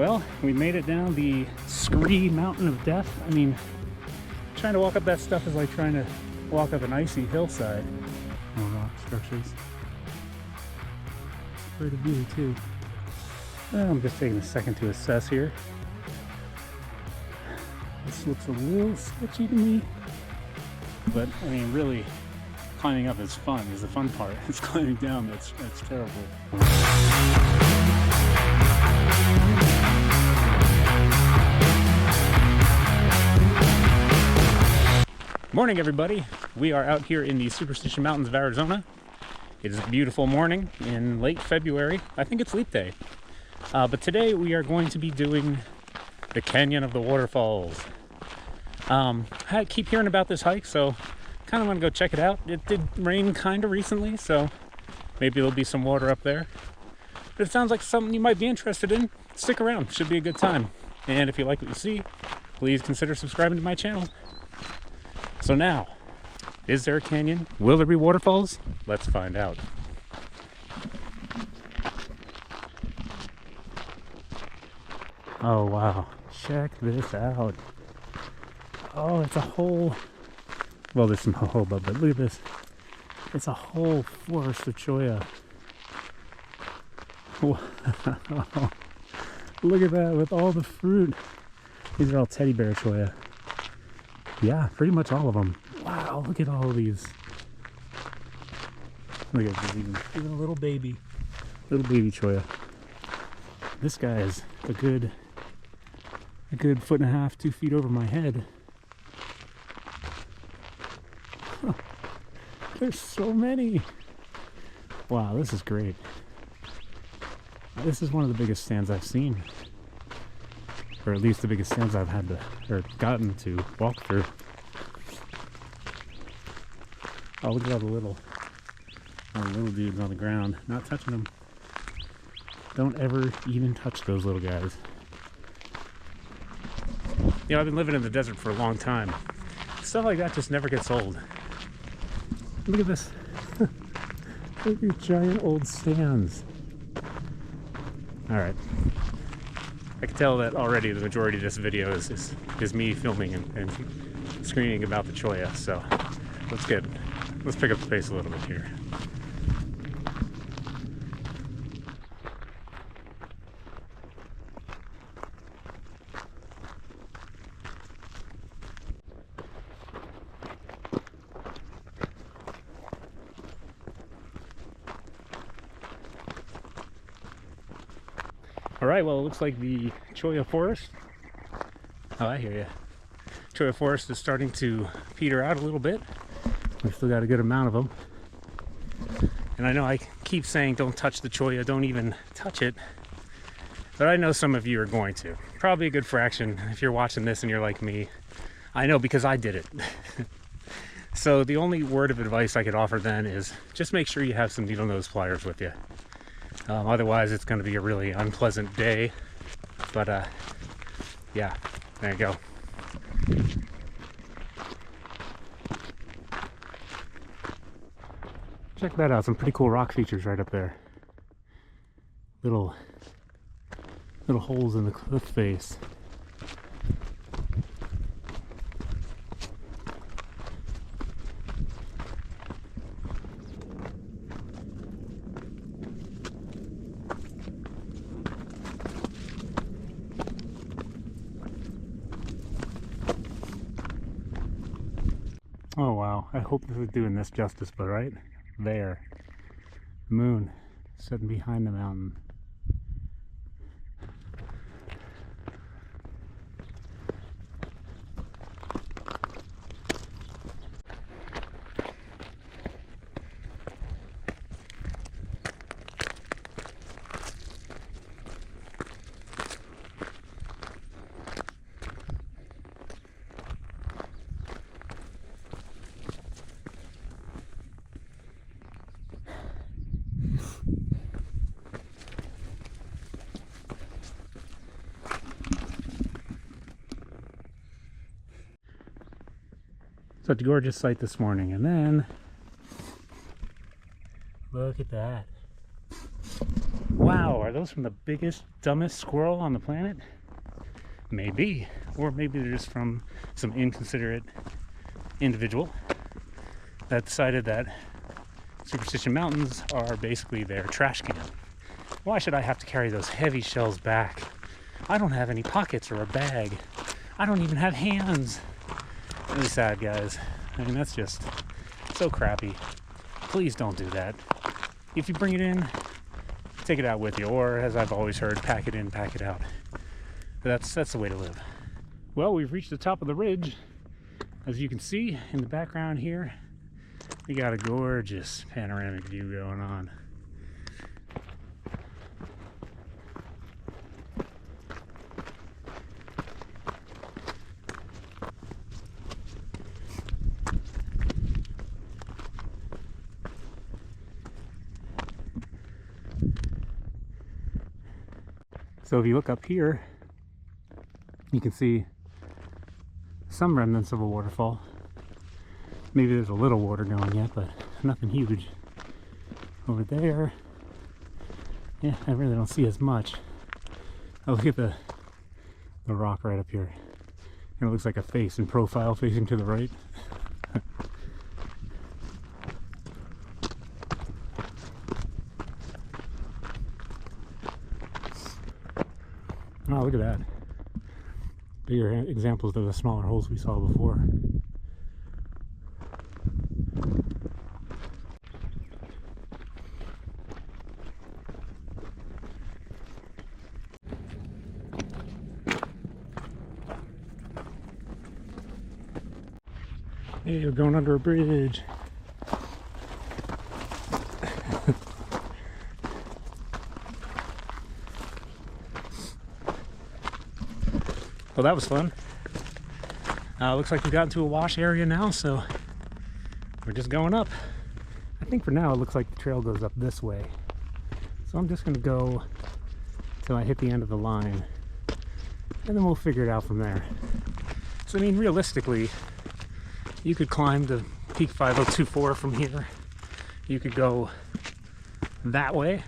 Well, we made it down the Skree Mountain of Death. I mean, trying to walk up that stuff is like trying to walk up an icy hillside. Oh, rock structures. Pretty view too. Well, I'm just taking a second to assess here. This looks a little sketchy to me, but I mean, really, climbing up is fun. Is the fun part. It's climbing down that's terrible. Morning, everybody. We are out here in the Superstition Mountains of Arizona. It is a beautiful morning in late February. I think it's leap day. But today we are going to be doing the Canyon of the Waterfalls. I keep hearing about this hike, so kind of want to go check it out. It did rain kind of recently, so maybe there'll be some water up there. But it sounds like something you might be interested in. Stick around. Should be a good time. And if you like what you see, please consider subscribing to my channel. So now, is there a canyon? Will there be waterfalls? Let's find out. Oh wow, check this out. Oh, it's a whole, well, there's some jojoba, but look at this. It's a whole forest of cholla. Wow. Look at that with all the fruit. These are all teddy bear cholla. Yeah, pretty much all of them. Wow, look at all of these. Look at this, even a little baby cholla. This guy is a good 1.5 to 2 feet over my head. Huh. There's so many. Wow, this is great. This is one of the biggest stands I've seen. Or at least the biggest stands I've had to, or gotten to walk through. Oh, look at all the little dudes on the ground. Not touching them. Don't ever even touch those little guys. You know, I've been living in the desert for a long time. Stuff like that just never gets old. Look at this. Look at these giant old stands. Alright. I can tell that already the majority of this video is me filming and screaming about the cholla, so let's pick up the pace a little bit here. Alright, well, it looks like the cholla forest, oh, I hear you. Cholla forest is starting to peter out a little bit. We've still got a good amount of them. And I know I keep saying don't touch the cholla, don't even touch it. But I know some of you are going to. Probably a good fraction if you're watching this and you're like me. I know because I did it. So the only word of advice I could offer then is just make sure you have some needle nose pliers with you. Otherwise it's going to be a really unpleasant day, but yeah, there you go. Check that out, some pretty cool rock features right up there. Little holes in the cliff face. Oh wow, I hope this is doing this justice, but right there, moon sitting behind the mountain. Such a gorgeous sight this morning, and then look at that. Wow, Are those from the biggest, dumbest squirrel on the planet? Maybe. Or maybe they're just from some inconsiderate individual that decided that Superstition Mountains are basically their trash can. Why should I have to carry those heavy shells back? I don't have any pockets or a bag. I don't even have hands. Really sad, guys. I mean, that's just so crappy. Please don't do that. If you bring it in, take it out with you, or as I've always heard, pack it in, pack it out. But that's the way to live. Well, we've reached the top of the ridge. As you can see in the background here, we got a gorgeous panoramic view going on. So if you look up here, you can see some remnants of a waterfall. Maybe there's a little water going yet, but nothing huge. Over there, yeah, I really don't see as much. Oh, look at the rock right up here. And it looks like a face in profile facing to the right. Oh, look at that. Bigger examples of the smaller holes we saw before. Hey, we're going under a bridge. Well, that was fun. Looks like we've gotten to a wash area now, so we're just going up. I think for now it looks like the trail goes up this way. So I'm just going to go till I hit the end of the line, and then we'll figure it out from there. So, I mean, realistically, you could climb to Peak 5024 from here. You could go that way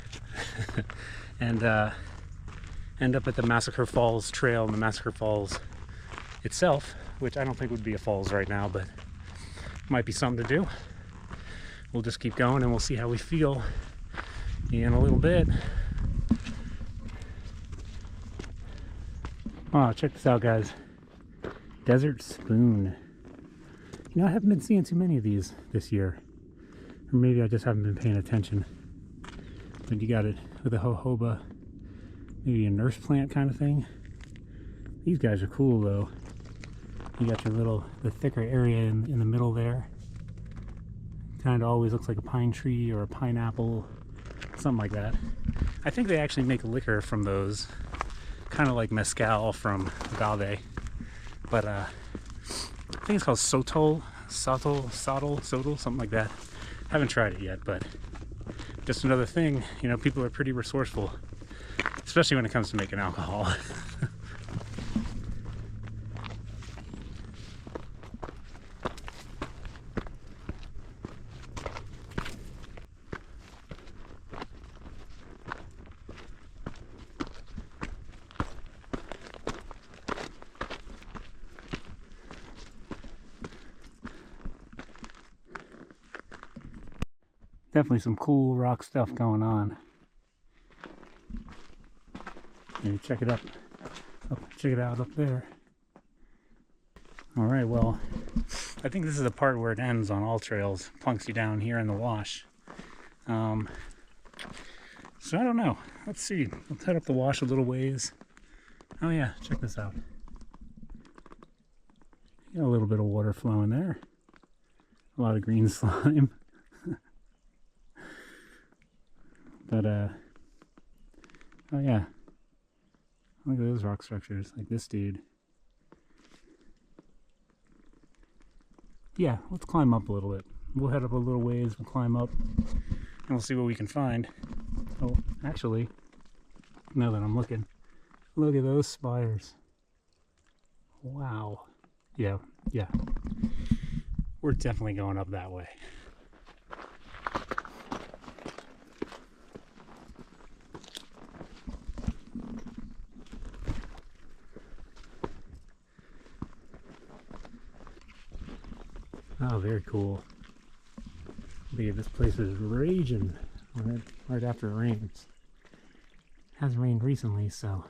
and end up at the Massacre Falls Trail, and the Massacre Falls itself, which I don't think would be a falls right now, but might be something to do. We'll just keep going and we'll see how we feel in a little bit. Oh, check this out, guys. Desert Spoon. You know, I haven't been seeing too many of these this year. Or maybe I just haven't been paying attention. But you got it with a jojoba, maybe a nurse plant kind of thing. These guys are cool though. You got your the thicker area in the middle there. Kind of always looks like a pine tree or a pineapple, something like that. I think they actually make liquor from those, kind of like mezcal from agave. But I think it's called sotol, something like that. Haven't tried it yet, but just another thing, you know, people are pretty resourceful, especially when it comes to making alcohol. Definitely some cool rock stuff going on. Maybe check it out. Check it out up there. All right, well, I think this is the part where it ends on all trails. Plunks you down here in the wash. So I don't know. Let's see. Let's head up the wash a little ways. Oh yeah, check this out. Got a little bit of water flowing there. A lot of green slime. But, oh yeah. Look at those rock structures, like this dude. Yeah, let's climb up a little bit. We'll head up a little ways, we'll climb up, and we'll see what we can find. Oh, actually, now that I'm looking, look at those spires. Wow. Yeah. We're definitely going up that way. Oh, very cool. This place is raging right after it rains. It hasn't rained recently, so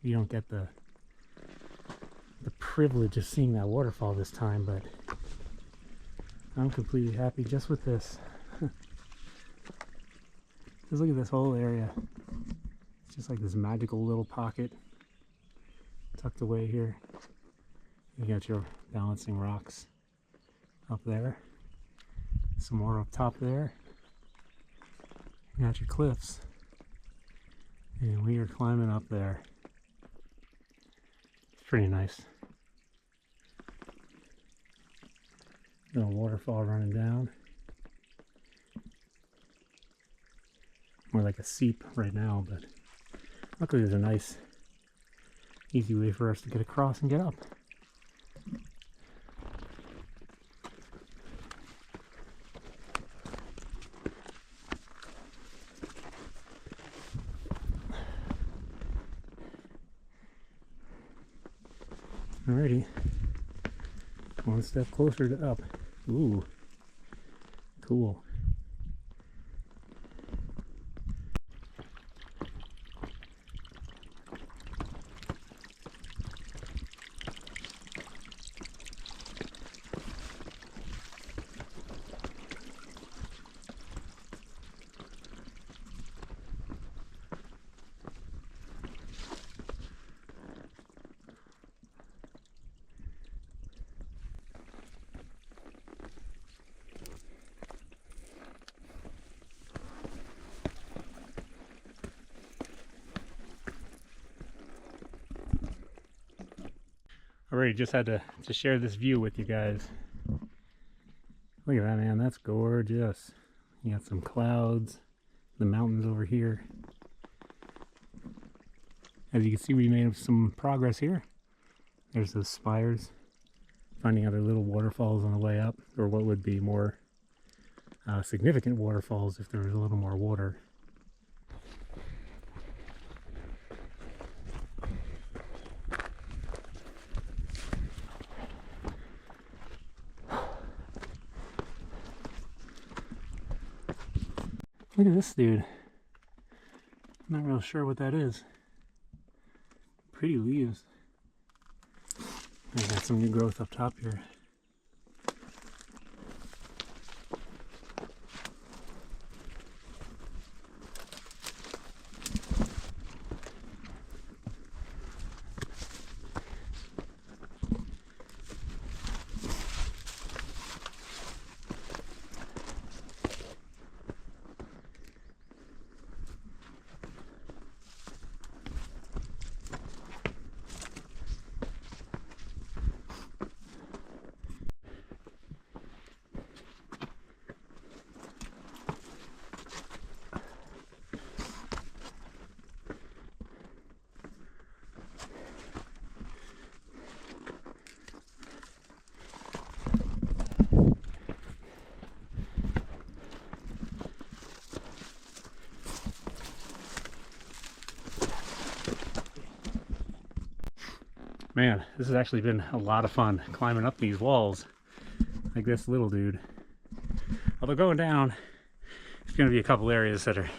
you don't get the privilege of seeing that waterfall this time, but I'm completely happy just with this. Just look at this whole area. It's just like this magical little pocket tucked away here. You got your balancing rocks up there. Some more up top there. You got your cliffs. And we are climbing up there. It's pretty nice. Little waterfall running down. More like a seep right now, but luckily there's a nice, easy way for us to get across and get up. Alrighty, one step closer to up. Ooh, cool. Already just had to share this view with you guys. Look at that, man, that's gorgeous. You got some clouds, the mountains over here. As you can see, we made some progress here. There's those spires, finding other little waterfalls on the way up, or what would be more significant waterfalls if there was a little more water. Look at this dude. I'm not real sure what that is. Pretty leaves. I got some new growth up top here. Man, this has actually been a lot of fun climbing up these walls like this little dude. Although going down, there's going to be a couple areas that are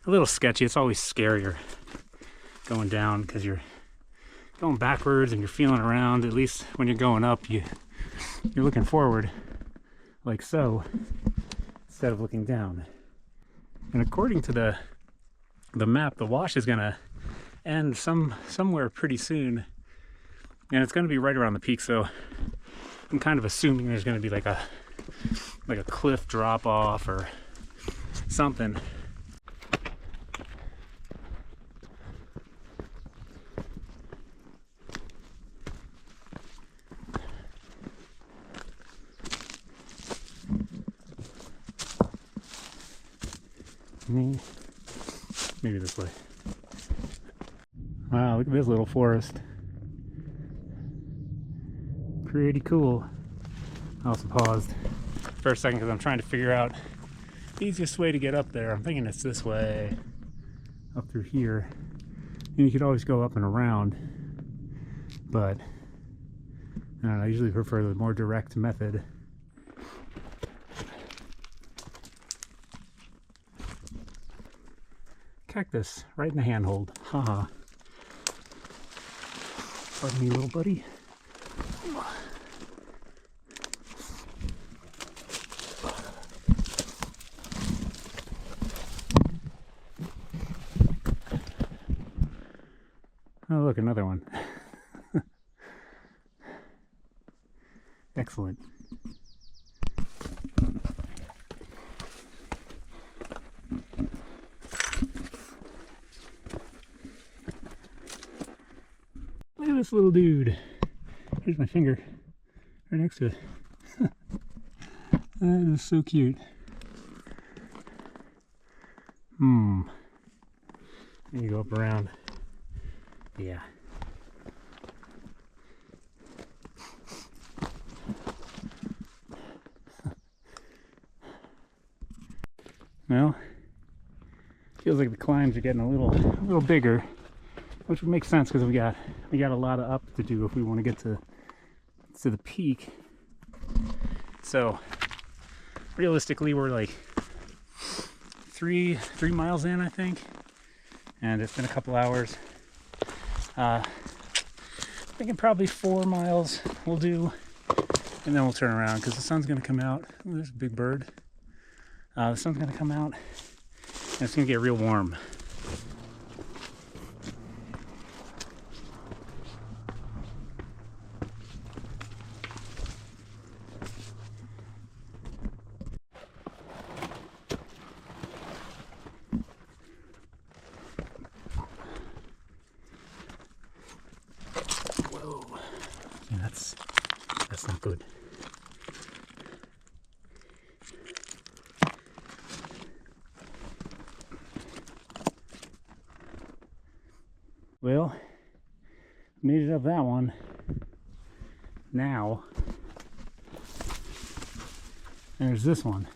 a little sketchy. It's always scarier going down because you're going backwards and you're feeling around. At least when you're going up, you're looking forward like so instead of looking down. And according to the map, the wash is going to end somewhere pretty soon. And it's going to be right around the peak, so I'm kind of assuming there's going to be like a cliff drop off or something. Maybe this way. Wow, look at this little forest. Pretty cool. I also paused for a second because I'm trying to figure out the easiest way to get up there. I'm thinking it's this way, up through here. And you could always go up and around, but I don't know, I usually prefer the more direct method. cactus right in the handhold. Haha. Pardon me, little buddy. Oh, look, another one. Excellent. Look at this little dude. Here's my finger right next to it. That is so cute. There you go up around. Yeah. Well, feels like the climbs are getting a little bigger, which would make sense because we got a lot of up to do if we want to get to the peak. So realistically, we're like three miles in, I think, and it's been a couple hours. Thinking probably 4 miles we'll do, and then we'll turn around because the sun's going to come out. Oh, there's a big bird. The sun's going to come out, and it's going to get real warm. Whoa. Yeah, that's not good. Well, made it up that one. Now, there's this one.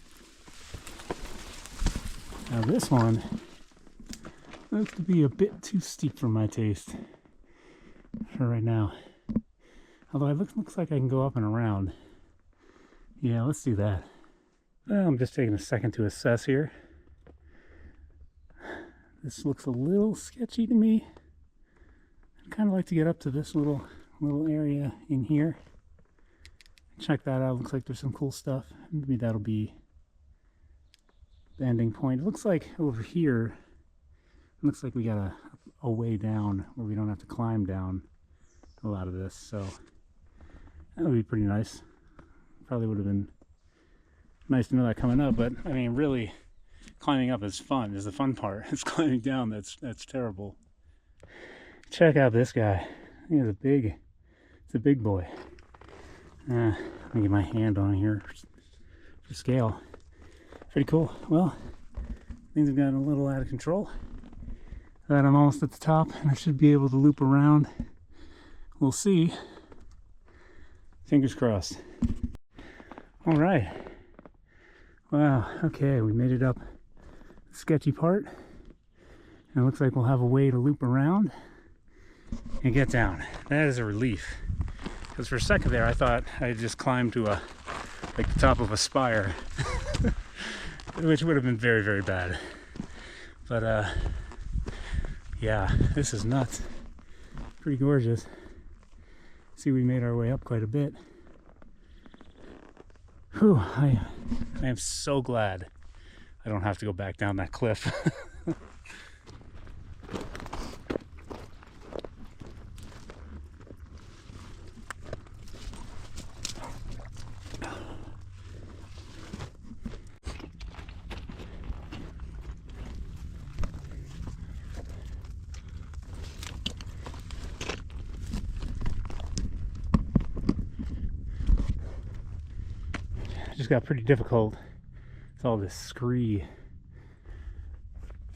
Now this one looks to be a bit too steep for my taste for right now. Although it looks like I can go up and around. Yeah, let's do that. Well, I'm just taking a second to assess here. This looks a little sketchy to me. I'd kind of like to get up to this little area in here. Check that out. Looks like there's some cool stuff. Maybe that'll be the ending point. It looks like over here, it looks like we got a way down where we don't have to climb down a lot of this. So that would be pretty nice. Probably would have been nice to know that coming up, but I mean, really, climbing up is fun. Is the fun part. It's climbing down that's terrible. Check out this guy. He's a big boy. Let me get my hand on here for scale. Pretty cool. Well, things have gotten a little out of control. But I'm almost at the top, and I should be able to loop around. We'll see. Fingers crossed. All right. Wow. Okay, we made it up the sketchy part. And it looks like we'll have a way to loop around and get down. That is a relief. Because for a second there, I thought I just climbed to the top of a spire, which would have been very, very bad. But yeah, this is nuts. Pretty gorgeous. See, we made our way up quite a bit. Whew, I am so glad I don't have to go back down that cliff. Just got pretty difficult. It's all this scree.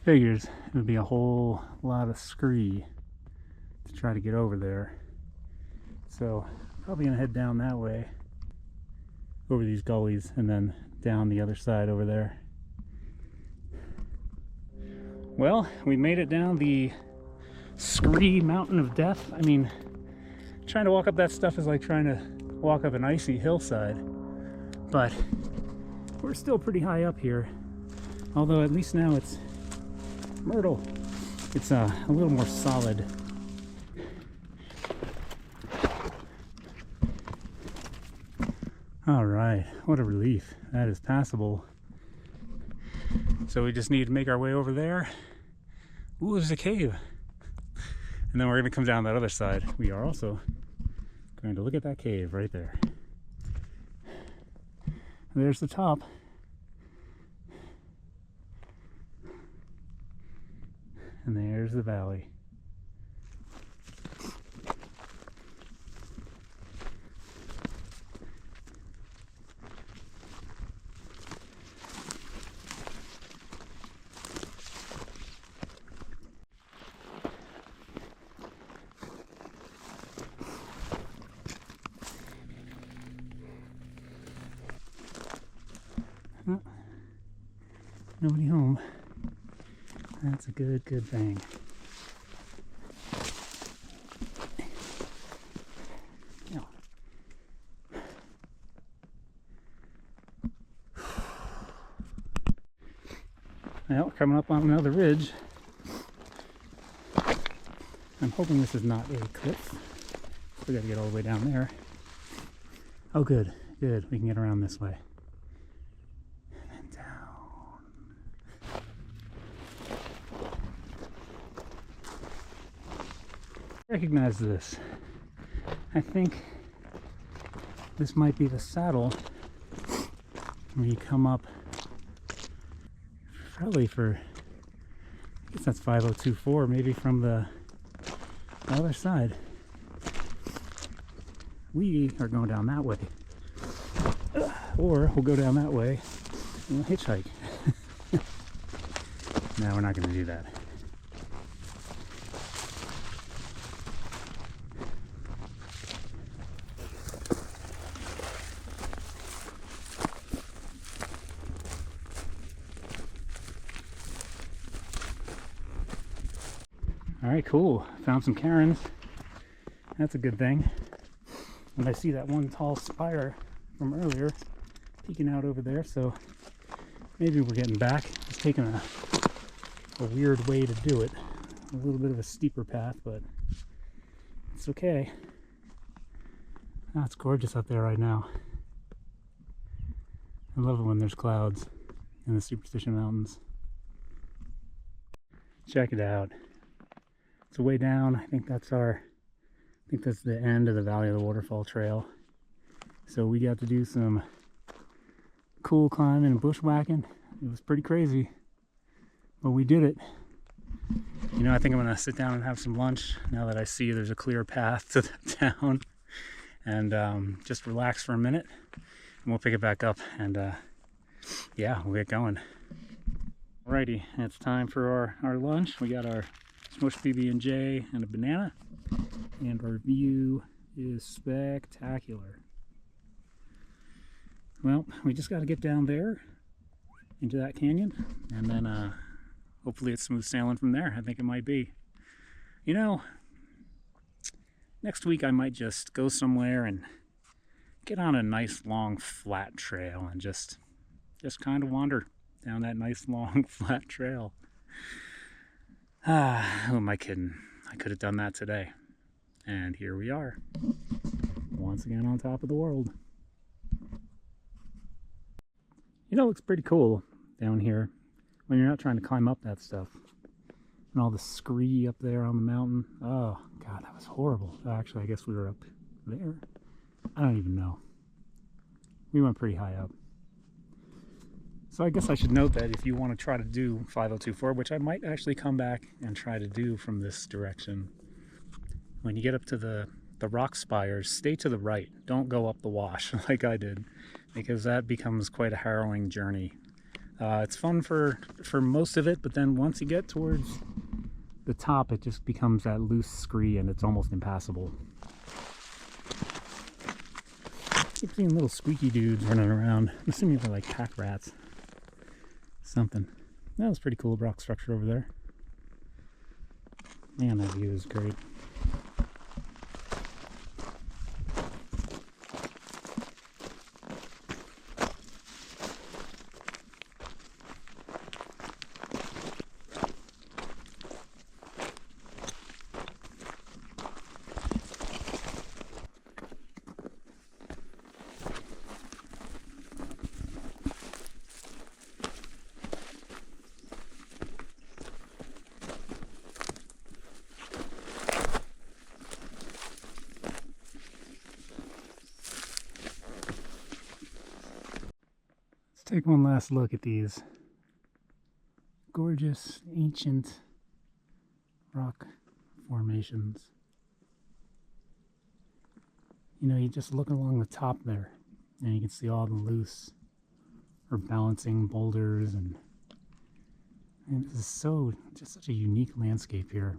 Figures it would be a whole lot of scree to try to get over there. So probably gonna head down that way, over these gullies, and then down the other side over there. Well, we made it down the scree mountain of death. I mean, trying to walk up that stuff is like trying to walk up an icy hillside. But we're still pretty high up here, although at least now it's Myrtle. It's a little more solid. All right, what a relief. That is passable. So we just need to make our way over there. Ooh, there's a cave. And then we're going to come down that other side. We are also going to look at that cave right there. And there's the top. And there's the valley. Oh, nobody home. That's a good thing. Yeah. Well, coming up on another ridge. I'm hoping this is not a cliff. We gotta get all the way down there. Oh, good. We can get around this way. And then down. Recognize this. I think this might be the saddle where you come up probably for, I guess that's 5024, maybe from the other side. We are going down that way, or we'll go down that way and we'll hitchhike. No, we're not going to do that. All right, cool. Found some cairns. That's a good thing. And I see that one tall spire from earlier peeking out over there, so maybe we're getting back. It's taking a weird way to do it. A little bit of a steeper path, but it's okay. Oh, it's gorgeous up there right now. I love it when there's clouds in the Superstition Mountains. Check it out. It's a way down. I think that's the end of the Valley of the Waterfall trail. So we got to do some cool climbing and bushwhacking. It was pretty crazy, but we did it. You know, I think I'm gonna sit down and have some lunch now that I see there's a clear path to the town, and just relax for a minute, and we'll pick it back up, and yeah, we'll get going. Alrighty, it's time for our lunch. We got our smushed PB&J and a banana, and our view is spectacular. Well, we just got to get down there into that canyon, and then hopefully it's smooth sailing from there. I think it might be. You know, next week I might just go somewhere and get on a nice long flat trail and just kind of wander down that nice long flat trail. Who am I kidding? I could have done that today. And here we are, once again on top of the world. You know, it looks pretty cool down here when you're not trying to climb up that stuff. And all the scree up there on the mountain. Oh, God, that was horrible. Actually, I guess we were up there. I don't even know. We went pretty high up. So I guess I should note that if you want to try to do 5024, which I might actually come back and try to do from this direction, when you get up to the rock spires, stay to the right. Don't go up the wash like I did, because that becomes quite a harrowing journey. It's fun for most of it, but then once you get towards the top, it just becomes that loose scree and it's almost impassable. I keep seeing little squeaky dudes running around. I'm assuming they're like pack rats. Something. That was pretty cool rock structure over there. Man, that view is great. take one last look at these gorgeous ancient rock formations. You know, you just look along the top there and you can see all the loose or balancing boulders, and this is just such a unique landscape here.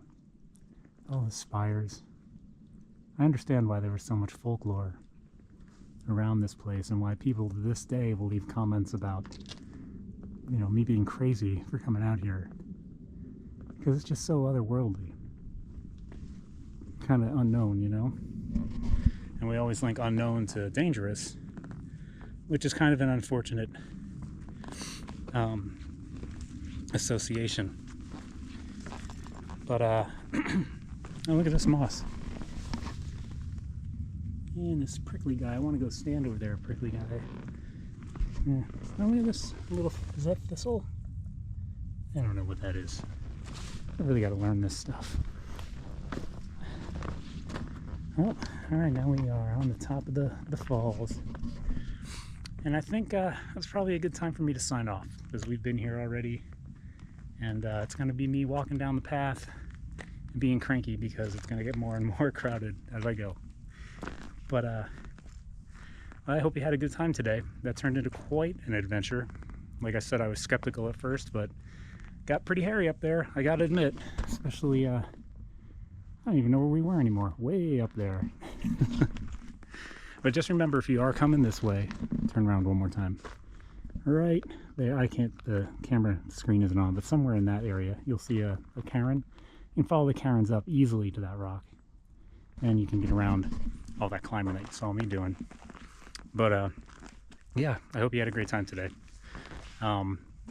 All the spires. I understand why there was so much folklore around this place and why people to this day will leave comments about, you know, me being crazy for coming out here, because it's just so otherworldly, kind of unknown, you know. And we always link unknown to dangerous, which is kind of an unfortunate association. But oh, look at this moss. And this prickly guy. I want to go stand over there, prickly guy. Yeah. Oh, look at this little, is that thistle? I don't know what that is. I really got to learn this stuff. Oh, alright, now we are on the top of the falls. And I think that's probably a good time for me to sign off, because we've been here already. And it's going to be me walking down the path and being cranky because it's going to get more and more crowded as I go. But I hope you had a good time today. That turned into quite an adventure. Like I said, I was skeptical at first, but got pretty hairy up there, I gotta admit. Especially, I don't even know where we were anymore. Way up there. But just remember, if you are coming this way, turn around one more time. Right there, I can't, the camera screen isn't on, but somewhere in that area, you'll see a cairn. You can follow the cairns up easily to that rock, and you can get around all that climbing that you saw me doing. But yeah, I hope you had a great time today.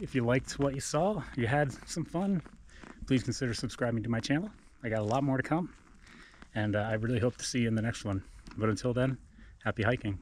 If you liked what you saw, you had some fun, please consider subscribing to my channel. I got a lot more to come, and I really hope to see you in the next one. But until then, happy hiking.